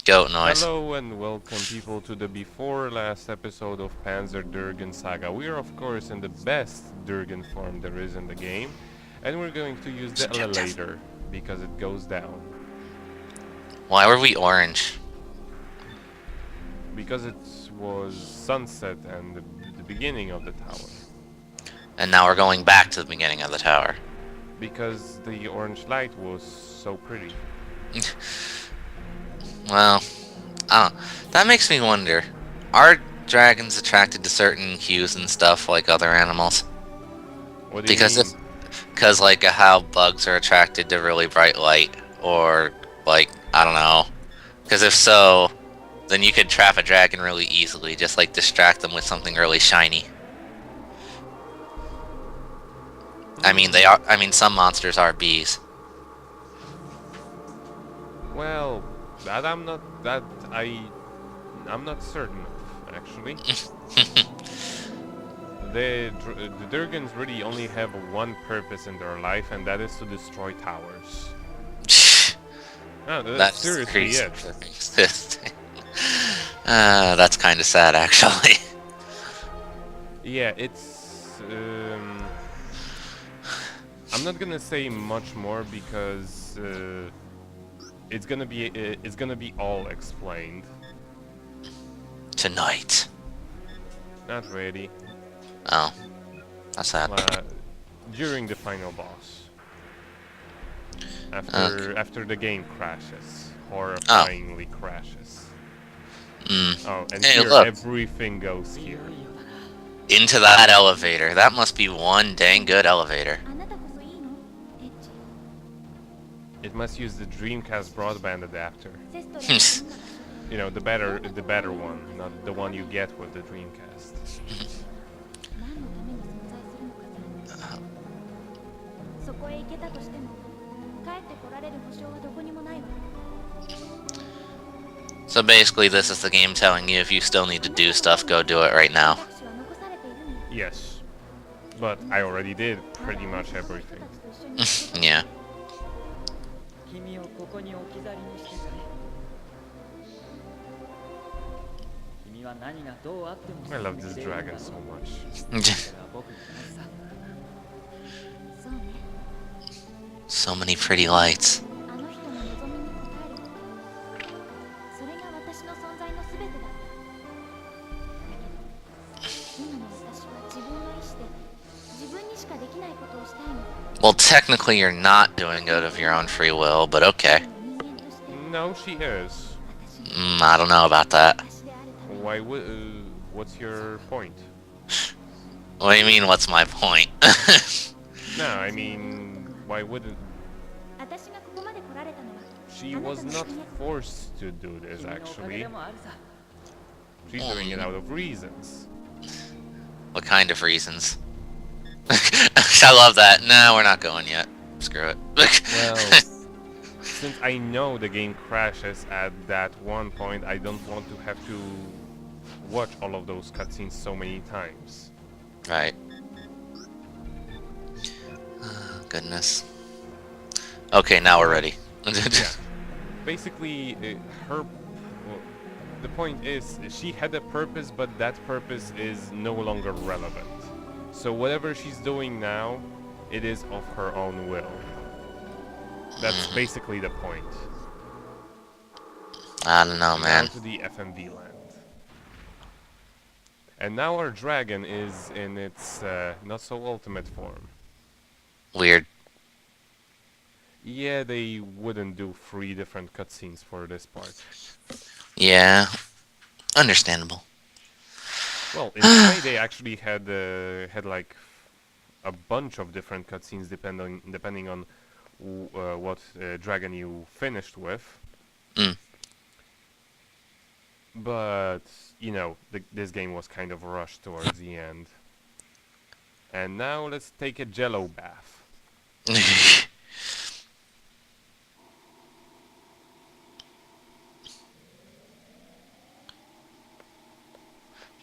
goat noise. Hello and welcome people to the before last episode of Panzer Dragoon Saga. We are of course in the best Dragoon form there is in the game, and we're going to use the elevator because it goes down. Why were we orange? Because it was sunset and the beginning of the tower. And now we're going back to the beginning of the tower. Because the orange light was so pretty. Well, I don't. That makes me wonder. Are dragons attracted to certain hues and stuff like other animals? What do you mean? Because like how bugs are attracted to really bright light, or like I don't know. Because if so, then you could trap a dragon really easily, just like distract them with something really shiny. I mean, some monsters are bees. Well, I'm not certain of, actually. The Durgans really only have one purpose in their life, and that is to destroy towers. No, that's seriously it. That's kind of sad, actually. Yeah, it's. I'm not gonna say much more because it's gonna be all explained Tonight. Not really. Oh, that's sad. During the final boss. After the game crashes, horrifyingly crashes. Oh, and hey, here look. Everything goes here. Into that elevator. That must be one dang good elevator. It must use the Dreamcast broadband adapter. You know, the better one, not the one you get with the Dreamcast. So basically, this is the game telling you if you still need to do stuff, go do it right now. Yes, but I already did pretty much everything. Yeah. I love this dragon so much. So many pretty lights. Well, technically you're not doing it of your own free will, but okay. No, she is. I don't know about that. Why would? What's your point? What do you mean, what's my point? No, I mean, why wouldn't? She was not forced to do this, actually. She's doing it out of reasons. What kind of reasons? I love that. No, we're not going yet. Screw it. Well, since I know the game crashes at that one point, I don't want to have to watch all of those cutscenes so many times. Right. Goodness. Okay, now we're ready. Yeah. Basically, the point is, she had a purpose, but that purpose is no longer relevant. So whatever she's doing now, it is of her own will. That's basically the point. I don't know, man. Down to the FMV land. And now our dragon is in its not so ultimate form. Weird. Yeah, they wouldn't do 3 different cutscenes for this part. Yeah. Understandable. Well, in a way, they actually had like a bunch of different cutscenes depending on what dragon you finished with. But you know, this game was kind of rushed towards the end. And now let's take a Jello bath.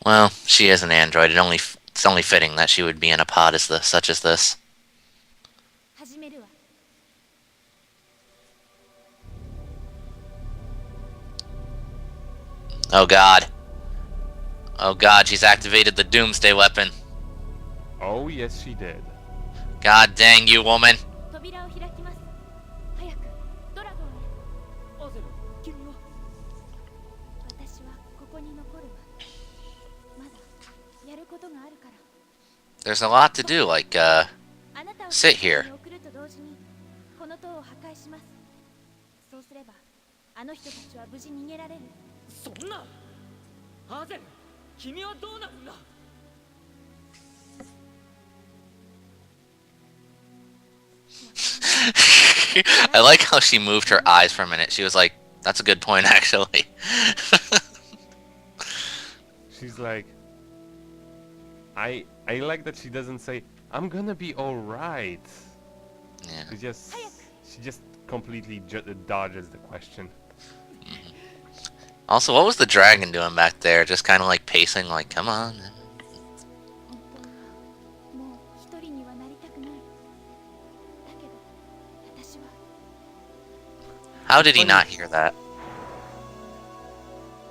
Well, she is an android. It's only fitting that she would be in a pod such as this. Oh god. Oh god, she's activated the doomsday weapon. Oh, yes, she did. God dang you, woman. There's a lot to do, like, sit here. I like how she moved her eyes for a minute. She was like, that's a good point, actually. She's like, I like that she doesn't say, I'm gonna be alright. Yeah. She just completely dodges the question. Also, what was the dragon doing back there? Just kind of like pacing, like, come on. How did he not hear that?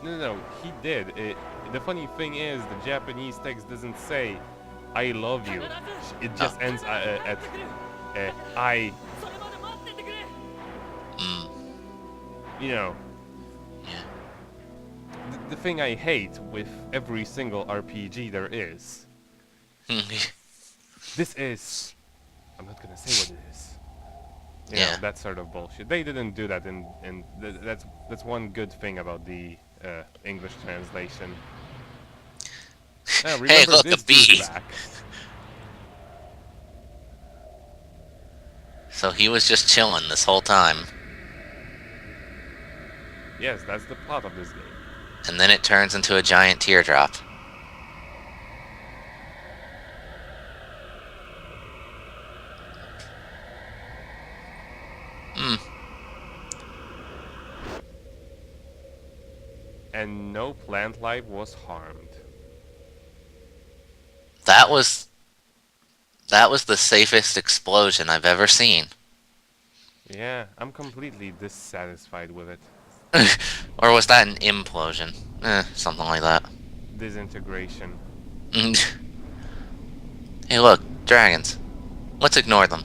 No, he did. The funny thing is, the Japanese text doesn't say, I love you. It just ends at I. You know. Yeah. The thing I hate with every single RPG there is. This is. I'm not gonna say what it is. You know, that sort of bullshit. They didn't do that, and that's one good thing about the English translation. Now, remember, hey, look, this a bee! back. So he was just chilling this whole time. Yes, that's the plot of this game. And then it turns into a giant teardrop. And no plant life was harmed. That was the safest explosion I've ever seen. Yeah, I'm completely dissatisfied with it. Or was that an implosion? Something like that. Disintegration. Hey look, dragons. Let's ignore them.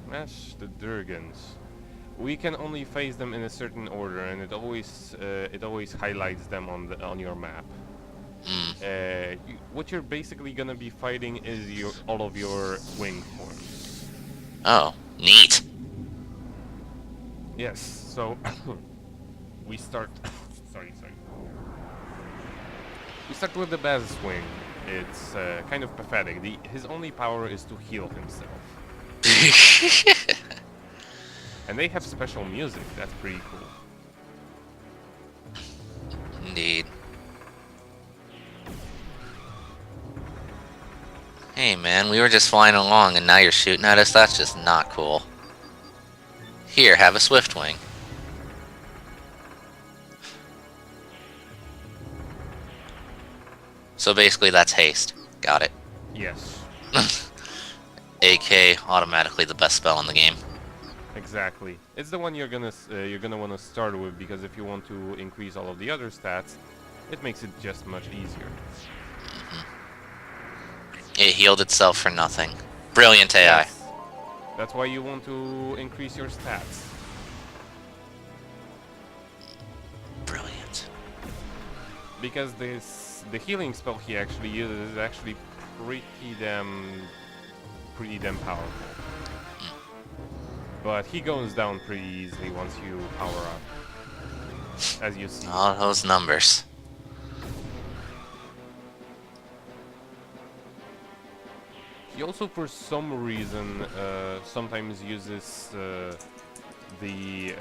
Smash the Durgans. We can only face them in a certain order, and it always highlights them on your map. What you're basically gonna be fighting is all of your wing forms. Oh, neat. Yes. So we start. sorry. We start with the Bass Wing. It's kind of pathetic. His only power is to heal himself. And they have special music. That's pretty cool. Indeed. Hey man, we were just flying along and now you're shooting at us? That's just not cool. Here, have a swift wing. So basically that's haste. Got it. Yes. AK, automatically the best spell in the game. Exactly. It's the one you're gonna want to start with, because if you want to increase all of the other stats, it makes it just much easier. It healed itself for nothing. Brilliant AI. Yes. That's why you want to increase your stats. Brilliant. Because the healing spell he actually uses is actually pretty damn powerful. But he goes down pretty easily once you power up, as you see. All those numbers. He also, for some reason, sometimes uses the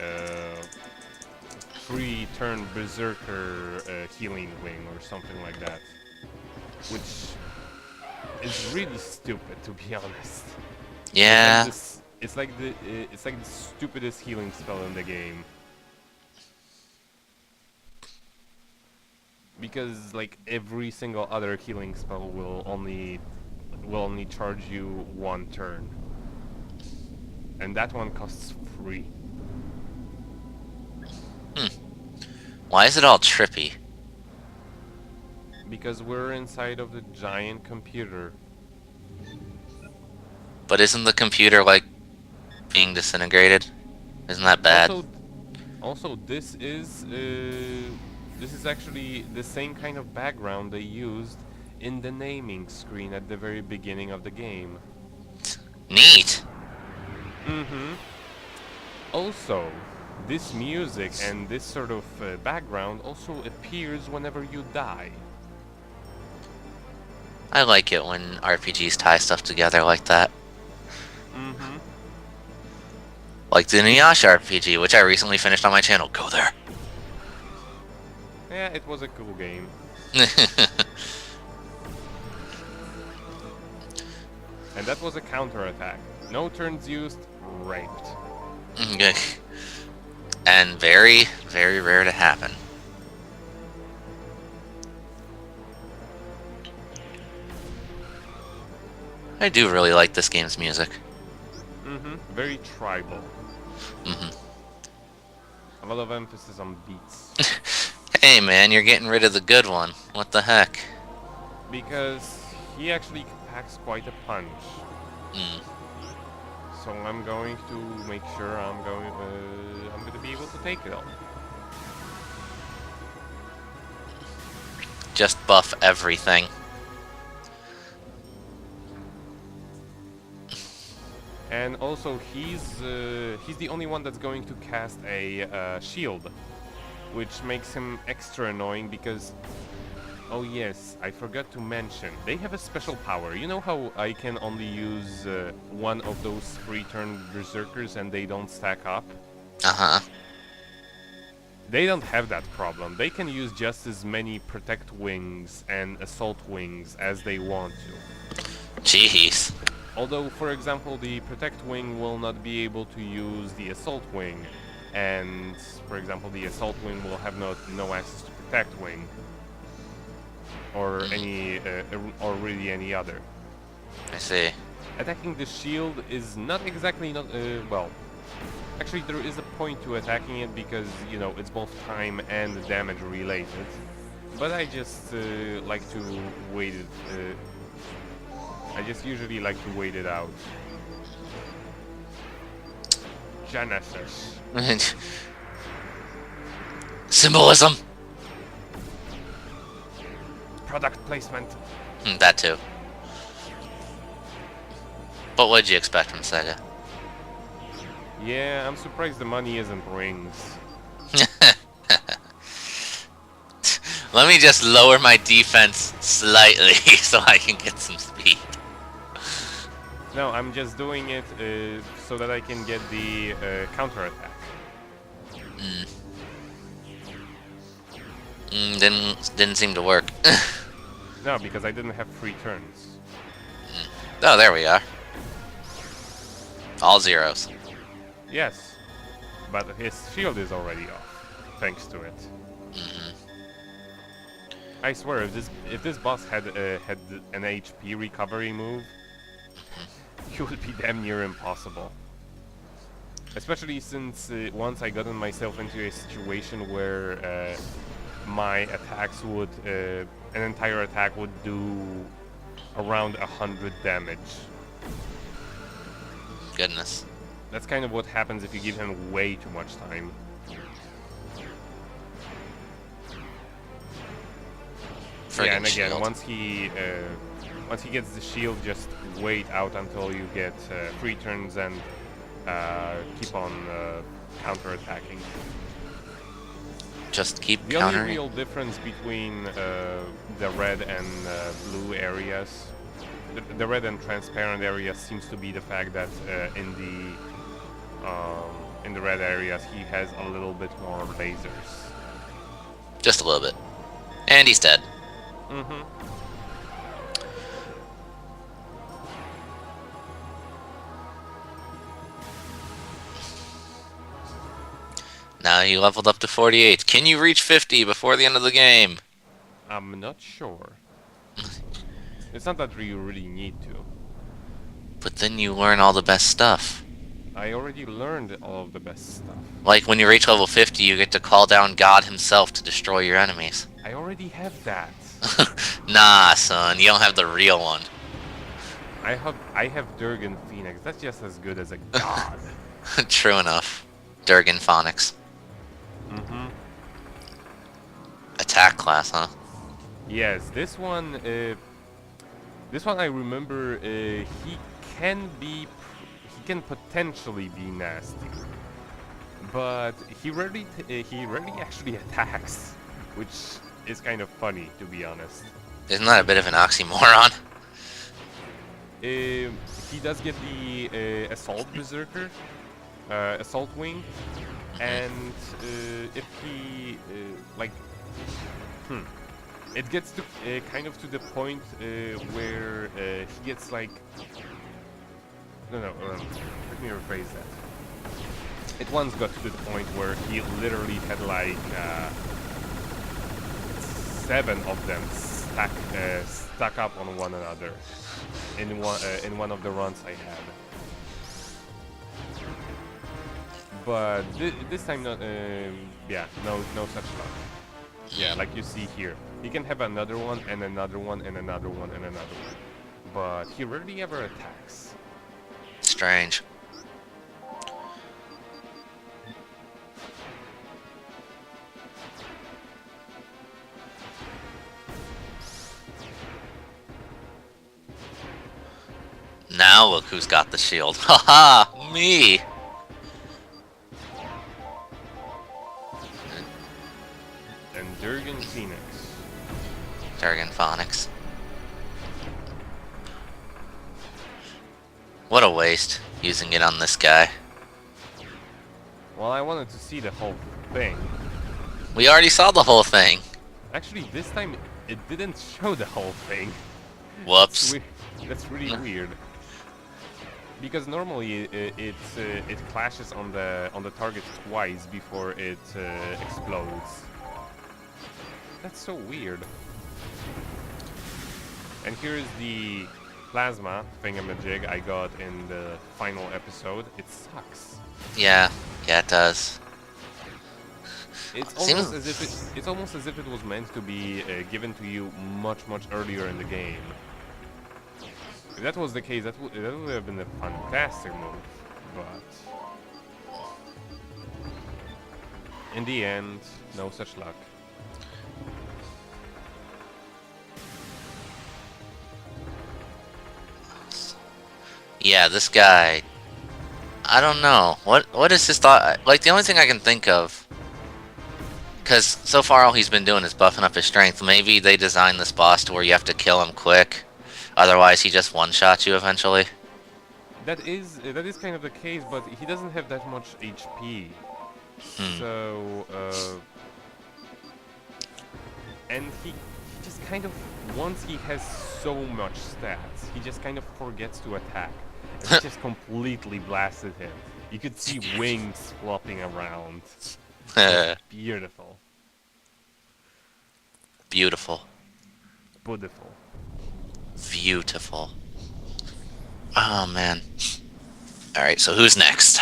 free turn berserker healing wing or something like that, which is really stupid, to be honest. Yeah. It's like the stupidest healing spell in the game. Because like every single other healing spell will only charge you one turn. And that one costs free. Why is it all trippy? Because we're inside of the giant computer. But isn't the computer, like, being disintegrated? Isn't that bad? Also, this is actually the same kind of background they used in the naming screen at the very beginning of the game. Neat! Mm-hmm. Also, this music and this sort of background also appears whenever you die. I like it when RPGs tie stuff together like that. Mm-hmm. Like the Inuyasha RPG, which I recently finished on my channel. Go there! Yeah, it was a cool game. And that was a counterattack. No turns used, raped. Okay. And very, very rare to happen. I do really like this game's music. Mm-hmm. Very tribal. Mm-hmm. A lot of emphasis on beats. Hey man, you're getting rid of the good one. What the heck? Because he actually packs quite a punch. Mm. So I'm going to make sure I'm going to be able to take it all. Just buff everything. And also he's the only one that's going to cast a shield, which makes him extra annoying because, oh yes, I forgot to mention, they have a special power. You know how I can only use one of those free turn berserkers and they don't stack up? Uh-huh. They don't have that problem. They can use just as many protect wings and assault wings as they want to. Jeez. Although, for example, the protect wing will not be able to use the assault wing, and, for example, the assault wing will have no access to protect wing, or any, or really any other. I see. Attacking the shield is not exactly well. Actually, there is a point to attacking it because you know it's both time and damage related. But I just like to wait it. I just usually like to wait it out. Genesis. Symbolism! Product placement. That too. But what'd you expect from Sega? Yeah, I'm surprised the money isn't rings. Let me just lower my defense slightly so I can get some speed. No, I'm just doing it so that I can get the counterattack. Didn't seem to work. No, because I didn't have free turns. Oh, there we are. All zeros. Yes, but his shield is already off, thanks to it. I swear, if this boss had an HP recovery move, it would be damn near impossible. Especially since once I gotten myself into a situation where my attacks would, an entire attack would do around 100 damage. Goodness. That's kind of what happens if you give him way too much time. Yeah, and again, Shield. once he gets the shield, just wait out until you get 3 turns and keep on counter-attacking. Just keep The countering. only real difference between the red and blue areas, the red and transparent areas, seems to be the fact that in the red areas he has a little bit more lasers. Just a little bit. And he's dead. Mm-hmm. Now you leveled up to 48. Can you reach 50 before the end of the game? I'm not sure. It's not that you really need to. But then you learn all the best stuff. I already learned all of the best stuff. Like when you reach level 50, you get to call down God himself to destroy your enemies. I already have that. Nah, son, you don't have the real one. I have Durgan Phoenix. That's just as good as a god. True enough. Durgan Phonics. Mm-hmm. Attack class, huh? Yes, this one. This one I remember. He can potentially be nasty, but he rarely actually attacks, which is kind of funny, to be honest. Isn't that a bit of an oxymoron? He does get the assault berserker, assault wing, and if he like, it gets to kind of to the point where he gets like, no, let me rephrase that. It once got to the point where he literally had like 7 of them stuck up on one another in one of the runs I had. But this time, not yeah, no such luck. Yeah, like you see here, he can have another one and another one and another one and another one, but he rarely ever attacks. Strange. Now look who's got the shield. Haha, me! And Durgan Phoenix. Durgan Phonics. What a waste, using it on this guy. Well, I wanted to see the whole thing. We already saw the whole thing. Actually, this time it didn't show the whole thing. Whoops. That's really weird. Because normally it clashes on the target twice before it explodes. That's so weird. And here's the plasma thingamajig I got in the final episode. It sucks. Yeah, it does. It's almost as if it was meant to be given to you much earlier in the game. If that was the case, that would have been a fantastic move, but in the end, no such luck. Yeah, this guy. I don't know. What is his thought? Like, the only thing I can think of, because so far all he's been doing is buffing up his strength. Maybe they designed this boss to where you have to kill him quick, otherwise he just one-shots you eventually. That is kind of the case, but he doesn't have that much HP. So and he just kind of, once he has so much stats, he just kind of forgets to attack. And he just completely blasted him. You could see wings flopping around. Beautiful. Beautiful. Beautiful. Beautiful. Oh, man. Alright, so who's next?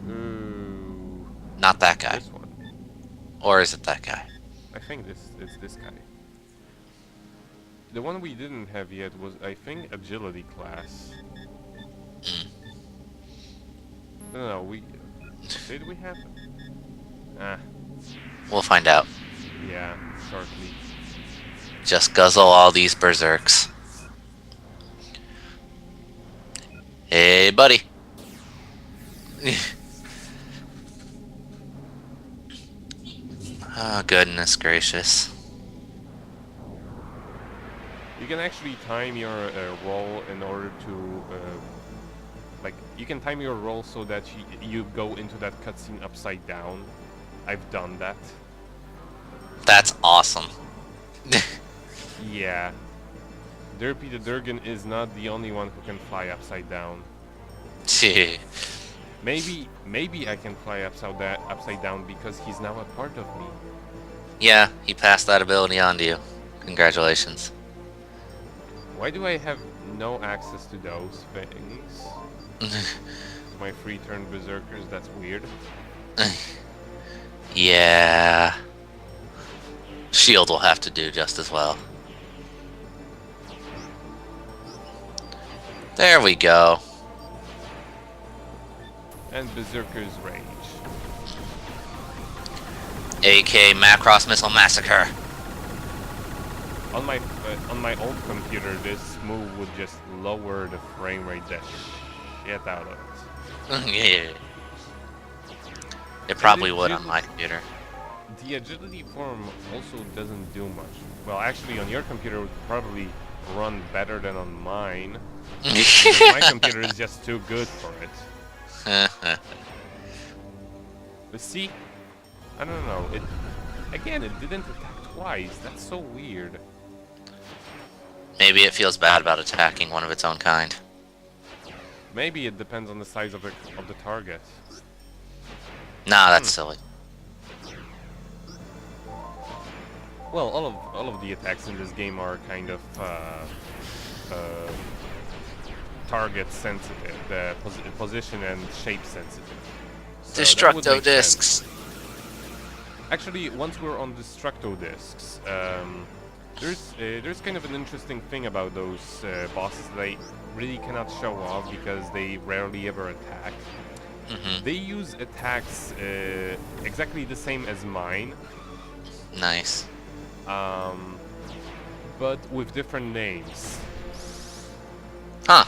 Ooh. Not that guy. This one. Or is it that guy? I think it's this guy. The one we didn't have yet was, I think, agility class. No, did we have? We'll find out. Yeah, shortly. Just guzzle all these berserks. Hey, buddy. Oh, goodness gracious. You can actually time your roll in order to, like, you can time your roll so that you go into that cutscene upside down. I've done that. That's awesome. Yeah. Derpy the Durgan is not the only one who can fly upside down. Maybe I can fly upside down because he's now a part of me. Yeah, he passed that ability on to you. Congratulations. Why do I have no access to those things? My free turn berserkers, that's weird. Yeah. Shield will have to do just as well. There we go. And berserkers rage. AK Macross Missile Massacre. On my old computer, this move would just lower the frame rate that shit out of it. Yeah. It probably would on my computer. The agility form also doesn't do much. Well, actually, on your computer it would probably run better than on mine. Because my computer is just too good for it. But see, I don't know. It didn't attack twice. That's so weird. Maybe it feels bad about attacking one of its own kind. Maybe it depends on the size of the target. Nah, that's silly. Well, all of the attacks in this game are kind of target sensitive, position and shape sensitive. So Destructo discs. Actually, once we're on Destructo discs, there's kind of an interesting thing about those bosses that I really cannot show off because they rarely ever attack. They use attacks exactly the same as mine. Nice. But with different names. Huh.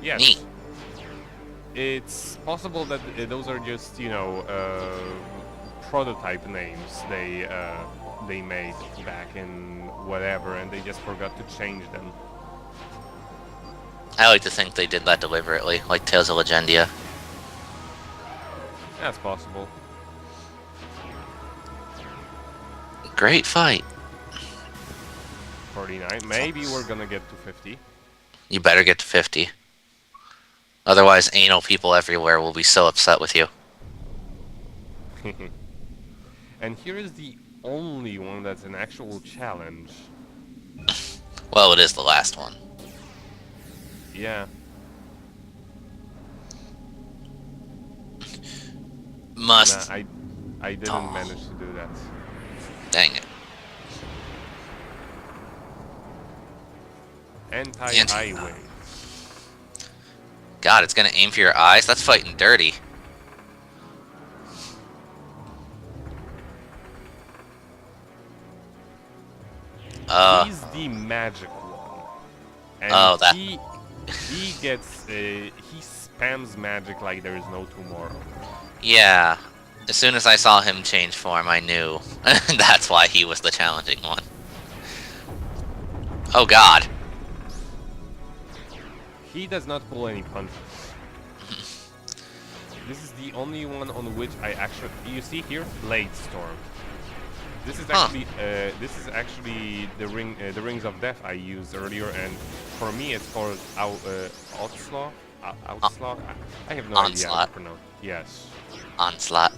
Yes. Neat. It's possible that those are just, you know, prototype names they made back in whatever, and they just forgot to change them. I like to think they did that deliberately, like Tales of Legendia. That's possible. Great fight. 49. Maybe we're gonna get to 50. You better get to 50. Otherwise, anal people everywhere will be so upset with you. And here is the only one that's an actual challenge. Well, it is the last one. Yeah. Must. Nah, I didn't manage to do that. Dang it. Anti-highway. God, it's gonna aim for your eyes? That's fighting dirty. He's the magic one. And that. he gets he spams magic like there is no tomorrow. Yeah. As soon as I saw him change form, I knew. That's why he was the challenging one. Oh god. He does not pull any punches. This is the only one on which I actually... You see here? Blade Storm. This is actually the rings of death I used earlier, and for me it's called Alt+Ctrl+Delete. I have no idea how to pronounce. Yes. Onslaught.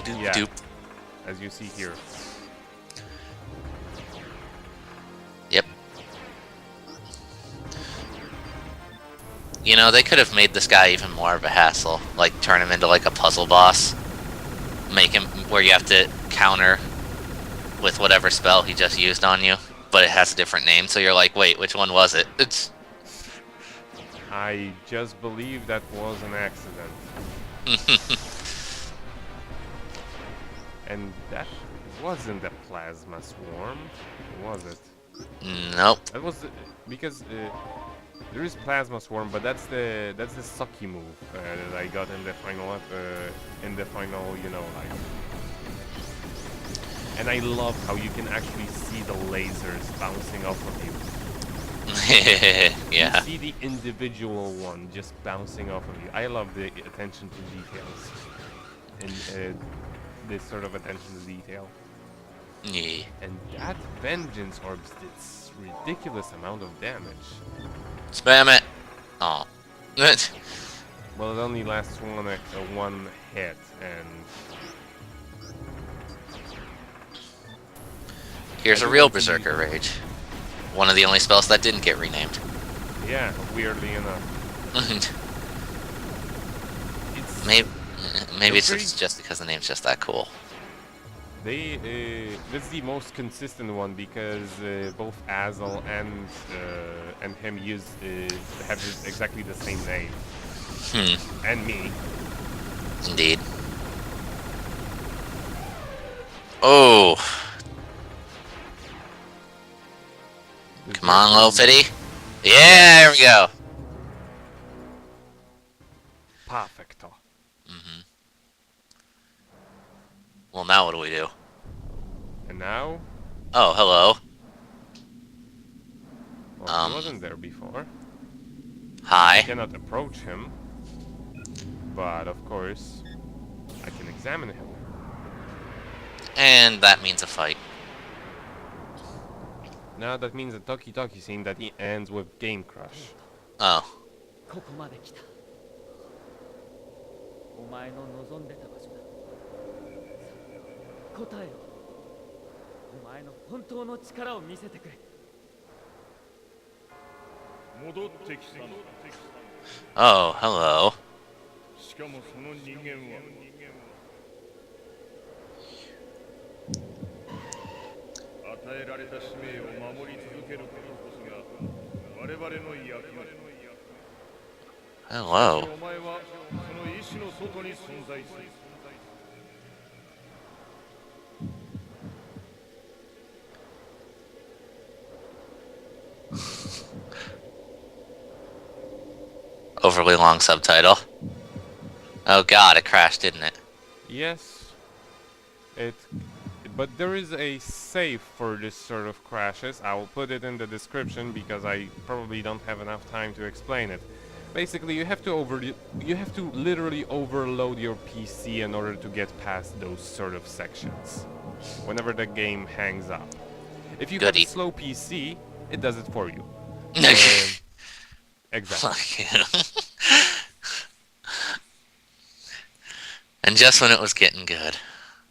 Yeah. Doop. As you see here. Yep. You know, they could have made this guy even more of a hassle. Like, turn him into like a puzzle boss. Make him where you have to counter with whatever spell he just used on you, but it has a different name, so you're like, wait, which one was it? It's... I just believe that was an accident. And that wasn't a plasma swarm, was it? Nope. That was because there is plasma swarm, but that's the sucky move that I got in the final you know, like. And I love how you can actually see the lasers bouncing off of you. Yeah. You see the individual one just bouncing off of you. I love the attention to details and this sort of attention to detail. Yeah. And that vengeance orbs did ridiculous amount of damage. Spam it. Oh. Well, it only lasts one hit, and Here's a real Berserker Rage. One of the only spells that didn't get renamed. yeah, weirdly enough. Maybe, maybe Feel it's free. just because the name's just that cool. That's the most consistent one because both Azel and him have exactly the same name. And me. Indeed. Oh. Come on, little fitty. Yeah, there we go. Perfecto. Well, now what do we do? And now, Oh, hello. well, he wasn't there before. I Hi. cannot approach him, but of course, I can examine him. And that means a fight. Now that means a Toki Toki scene that he ends with Game Crush. Oh. ここまで来た。お前の望んでた場所だ。答えろ。お前の本当の力を見せてくれ。戻ってきたのだ。 Oh, hello. しかもその人間は与えられた使命を守り続けることこそが我々の役目。 Hello. お前はその意志の外に存在する。 Overly long subtitle. Oh god, it crashed, didn't it? Yes, but there is a save for this sort of crashes. I will put it in the description because I probably don't have enough time to explain it. Basically, you have to literally overload your PC in order to get past those sort of sections. Whenever the game hangs up. If you have Goody. a slow PC, it does it for you. Exactly. Fuck you. And just when it was getting good.